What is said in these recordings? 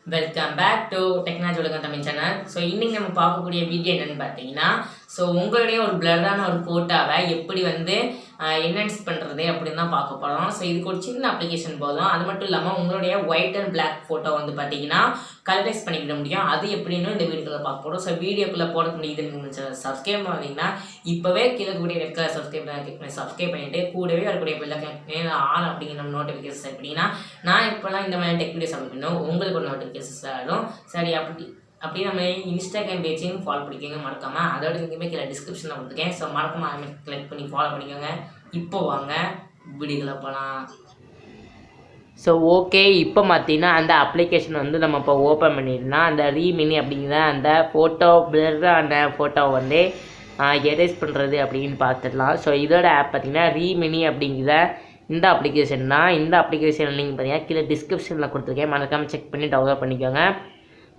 Welcome back to technology உலகம் Tamil channel. So இன்றைக்கி நம்ம பார்க்கக்கூடிய வீடியோ என்னென்னு பார்த்தீங்கன்னா, ஸோ உங்களுடைய ஒரு பிளரான ஒரு ஃபோட்டோவை எப்படி என்ஹான்ஸ் பண்ணுறது அப்படின்னு தான் பார்க்க போகிறோம். ஸோ இதுக்கு ஒரு சின்ன அப்ளிகேஷன் போதும். அது மட்டும் இல்லாமல் உங்களுடைய ஒயிட் அண்ட் பிளாக் ஃபோட்டோ பார்த்தீங்கன்னா கலரைஸ் பண்ணிக்கிட முடியும். அது எப்படின்னு இந்த வீடியோக்குள்ளே பார்க்க போகிறோம். ஸோ வீடியோக்குள்ளே போட முடியுதுன்னு சப்ஸ்கிரைப் பண்ணிங்கன்னா இப்போவே கீழே கூடிய ரெட் கலர் சப்ஸ்கிரைப் பண்ணிவிட்டு கூடவே வரக்கூடிய பெல்லைக்கன் ஆன் அப்படிங்கிற நோட்டிஃபிகேஷன் செட் பண்ணிங்கன்னா நான் இப்போலாம் இந்த மாதிரி டெக் வீடியோஸ் அப்லோட் பண்ணோம் உங்களுக்கு ஒரு நோட்டிஃபிகேஷன்ஸ் ஆகிடும். சரி, அப்படி நம்ம இன்ஸ்டாகிராம் பேஜையும் ஃபாலோ பண்ணிக்கோங்க மறக்காமல். அதோட இங்கேயுமே கீழே டிஸ்கிரிப்ஷனில் கொடுத்துருக்கேன். ஸோ மறக்காமல் கிளிக் பண்ணி ஃபாலோ பண்ணிக்கோங்க. இப்போ வாங்க வீடியோக்குள்ளே போகலாம். ஸோ ஓகே, இப்போ பார்த்தீங்கன்னா அந்த அப்ளிகேஷன் நம்ம இப்போ ஓப்பன் பண்ணிடலாம். அந்த ரீமினி அப்படிங்கிற அந்த ஃபோட்டோ அந்த ஃபோட்டோவை எரேஸ் பண்ணுறது அப்படின்னு பார்த்துடலாம். ஸோ இதோட ஆப் பார்த்தீங்கன்னா ரீமினி அப்படிங்கிற இந்த அப்ளிகேஷன் தான். இந்த அப்ளிகேஷன் லிங்க் பார்த்தீங்கன்னா கீழே டிஸ்கிரிப்ஷனில் கொடுத்துருக்கேன், மறக்காமல் செக் பண்ணி டவுன்லோட் பண்ணிக்கோங்க.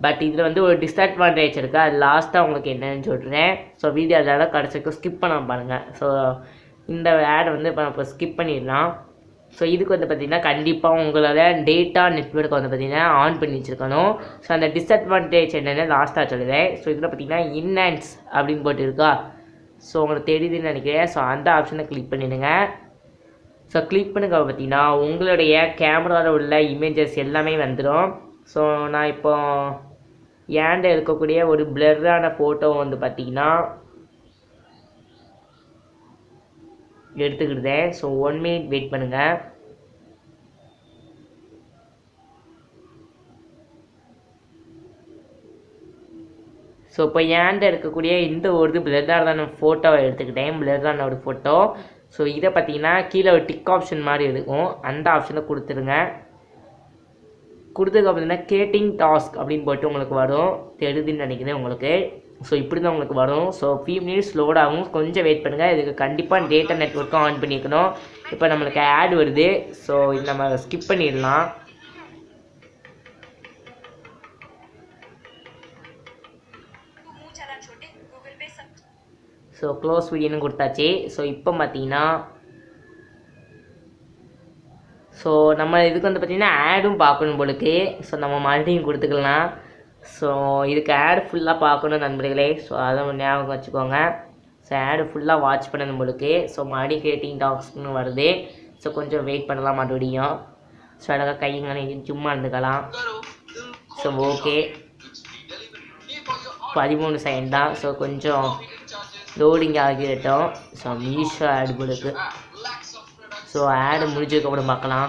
பட் இதில் ஒரு டிஸ்அட்வான்டேஜ் இருக்குது, அது லாஸ்ட்டாக உங்களுக்கு என்னன்னு சொல்கிறேன். ஸோ வீடியோ அதனால் கடைசிக்கு ஸ்கிப் பண்ண பாருங்கள். ஸோ இந்த ஆடை இப்போ ஸ்கிப் பண்ணிடலாம். ஸோ இதுக்கு பார்த்திங்கன்னா கண்டிப்பாக உங்களோட டேட்டா நெட்வொர்க்கை பார்த்திங்கன்னா ஆன் பண்ணி வச்சுருக்கணும். ஸோ அந்த டிஸ்அட்வான்டேஜ் என்னென்னு லாஸ்ட்டாக சொல்லுவேன். ஸோ இதில் பார்த்திங்கன்னா இன்ஹான்ஸ் அப்படின்னு போட்டு இருக்கா, ஸோ உங்களுக்கு தெரியுதுன்னு நினைக்கிறேன். ஸோ அந்த ஆப்ஷனை கிளிக் பண்ணிடுங்க. ஸோ கிளிக் பண்ணுங்க, பார்த்திங்கன்னா உங்களுடைய கேமராவில் உள்ள இமேஜஸ் எல்லாமே வந்துடும். ஸோ நான் இப்போ ஏண்ட இருக்கக்கூடிய ஒரு பிளரான ஃபோட்டோ பார்த்திங்கன்னா எடுத்துக்கிட்டேன். ஸோ 1 மினிட் வெயிட் பண்ணுங்கள். ஸோ இப்போ ஏண்ட இருக்கக்கூடிய இந்த ஒரு பிளரான ஃபோட்டோவை எடுத்துக்கிட்டேன், பிளரான ஒரு ஃபோட்டோ. ஸோ இதை பார்த்தீங்கன்னா கீழே ஒரு டிக் ஆப்ஷன் மாதிரி இருக்கும், அந்த ஆப்ஷனை கொடுத்துருங்க. கொடுத்ததுக்கு பார்த்தீங்கன்னா கேட்டிங் டாஸ்க் அப்படின்னு போட்டு உங்களுக்கு வரும், தெரியுதுன்னு நினைக்கிறேன் உங்களுக்கு. ஸோ இப்படி தான் உங்களுக்கு வரும். ஸோ ஃபியூ மினிட்ஸ் லோட் ஆகும், கொஞ்சம் வெயிட் பண்ணுங்கள். இதுக்கு கண்டிப்பாக டேட்டா நெட்வொர்க்கும் ஆன் பண்ணிக்கணும். இப்போ நம்மளுக்கு ஆட் வருது, ஸோ இது நம்ம ஸ்கிப் பண்ணிடலாம். ஸோ க்ளோஸ் வீடியோன்னு கொடுத்தாச்சு. ஸோ இப்போ பார்த்தீங்கன்னா ஸோ நம்ம இதுக்கு பார்த்திங்கன்னா ஆடும் பார்க்கணும் போலுக்கு. ஸோ நம்ம மறுபடியும் கொடுத்துக்கலாம். ஸோ இதுக்கு ஆடு ஃபுல்லாக பார்க்கணும் நண்பர்களே. ஸோ அதை ஞாபகம் வச்சுக்கோங்க. ஸோ ஆடு ஃபுல்லாக வாட்ச் பண்ணணும் போலுக்கு. ஸோ மறுபடியும் கேட்டிங் டாக்ஸ்னு வருது. ஸோ கொஞ்சம் வெயிட் பண்ணலாம் மறுபடியும். ஸோ அழகாக கைங்க சும்மா இருந்துக்கலாம். ஸோ ஓகே, 13 செகண்ட் தான். ஸோ கொஞ்சம் லோடிங் ஆகிட்டோம். ஸோ மீஷோ ஆடு போலுக்கு. ஸோ ஆடு முடிஞ்சதுக்கப்புறம் பார்க்கலாம்.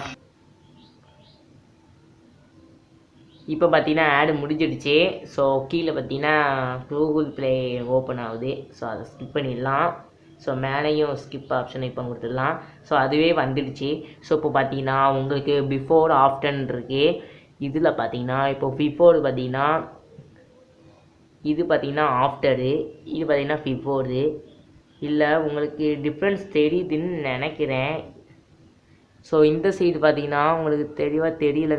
இப்போ பார்த்தீங்கன்னா ஆடு முடிஞ்சிடுச்சு. ஸோ கீழே பார்த்தீங்கன்னா கூகுள் ப்ளே ஓப்பன் ஆகுது. ஸோ அதை ஸ்கிப் பண்ணிடலாம். ஸோ மேலேயும் ஸ்கிப் ஆப்ஷன் இப்போ கொடுத்துடலாம். ஸோ அதுவே வந்துடுச்சு. ஸோ இப்போ பார்த்தீங்கன்னா உங்களுக்கு பிஃபோர் ஆஃப்டர்ன் இருக்குது. இதில் பார்த்தீங்கன்னா இப்போ பிஃபோர் பார்த்தீங்கன்னா இது பார்த்தீங்கன்னா ஆஃப்டரு, இது பார்த்தீங்கன்னா பிஃபோரு. இல்லை உங்களுக்கு டிஃப்ரென்ஸ் தெரியுதுன்னு நினைக்கிறேன். ஸோ இந்த சைடு பார்த்தீங்கன்னா உங்களுக்கு தெளிவாக தெரியல,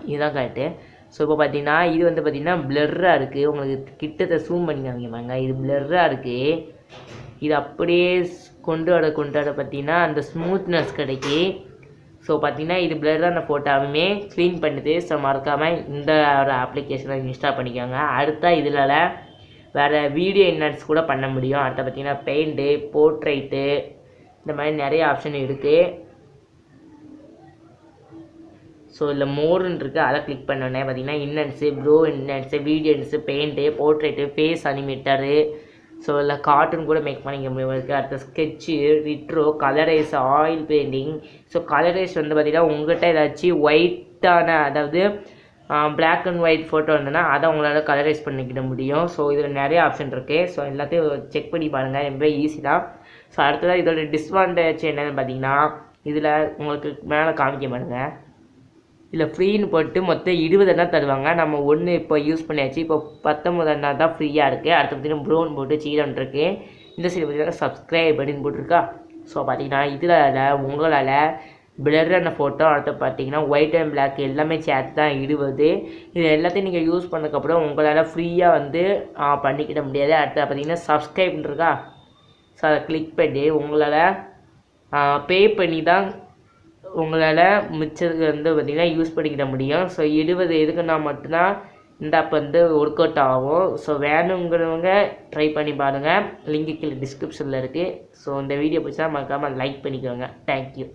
இதுதான் கரெக்டு. ஸோ இப்போ பார்த்தீங்கன்னா இது பார்த்தீங்கன்னா பிளர்ராக இருக்குது. உங்களுக்கு கிட்டத்தை ஜூம் பண்ணி காமிப்பாங்க, இது பிளர்ராக இருக்குது. இது அப்படியே கொண்டு வர பார்த்தீங்கன்னா அந்த ஸ்மூத்னஸ் கிடைக்கி. ஸோ பார்த்தீங்கன்னா இது பிளரான ஃபோட்டோவுமே க்ளீன் பண்ணுது. ஸோ மறக்காமல் இந்த ஒரு அப்ளிகேஷனை இன்ஸ்டால் பண்ணிக்கோங்க. அடுத்தா இதில் வேறு வீடியோ என்ஹான்ஸ் கூட பண்ண முடியும். அடுத்த பார்த்தீங்கன்னா பெயிண்ட்டு, போர்ட்ரைட்டு, இந்த மாதிரி நிறைய ஆப்ஷன் இருக்குது. ஸோ இதில் மோர்னு இருக்குது, அதை கிளிக் பண்ணோன்னே பார்த்தீங்கன்னா enhance, pro enhance, video enhance, paint, portrait, face animator, so இல்லை கார்ட்டூன் கூட மேக் பண்ணிக்க முடியும். அடுத்த sketch, retro, colourise, oil painting. So colourise பார்த்திங்கன்னா உங்கள்கிட்ட ஏதாச்சும் ஒயிட்டான, அதாவது பிளாக் அண்ட் ஒயிட் ஃபோட்டோ இருந்ததுன்னா அதை உங்களால் கலரைஸ் பண்ணிக்கிட முடியும். ஸோ இதில் நிறைய ஆப்ஷன் இருக்குது. ஸோ எல்லாத்தையும் செக் பண்ணி பாருங்கள், ரொம்ப ஈஸி தான். ஸோ அடுத்ததாக இதோட டிஸ்அட்வான்டேஜ் என்னென்னு பார்த்தீங்கன்னா இதில் உங்களுக்கு மேலே காமிக்க பாருங்கள், இல்லை ஃப்ரீன்னு போட்டு மொத்தம் 20 எண்ணா தருவாங்க. நம்ம ஒன்று இப்போ யூஸ் பண்ணியாச்சு, இப்போ 19 எண்ணா தான் ஃப்ரீயாக இருக்குது. அடுத்து பார்த்திங்கன்னா ப்ரௌன் போட்டு சீரன் இருக்குது. இந்த சைடு பார்த்திங்கன்னா சப்ஸ்கிரைப் அப்படின்னு போட்டிருக்கா. ஸோ பார்த்திங்கன்னா இதில் உங்களால் பிளரான ஃபோட்டோ, அடுத்து பார்த்திங்கன்னா ஒயிட் அண்ட் பிளாக் எல்லாமே சேர்த்து தான் 20. இது எல்லாத்தையும் நீங்கள் யூஸ் பண்ணதுக்கப்புறம் உங்களால் ஃப்ரீயாக பண்ணிக்கிட முடியாது. அடுத்து பார்த்திங்கன்னா சப்ஸ்கிரைப்னு இருக்கா. ஸோ அதை கிளிக் பண்ணி உங்களால் பே பண்ணி தான் உங்களால் மிச்சத்துக்கு வந்து பார்த்திங்கன்னா யூஸ் பண்ணிக்கிட முடியும். ஸோ 20 எதுக்குன்னா மட்டும்தான் இந்த ஆப் வந்து ஒர்க் அவுட் ஆகும். ஸோ வேணுங்கிறவங்க ட்ரை பண்ணி பாருங்கள். லிங்க் கீழே டிஸ்கிரிப்ஷனில் இருக்குது. ஸோ இந்த வீடியோ பிடிச்சா மறக்காமல் லைக் பண்ணிக்கோங்க. தேங்க்யூ.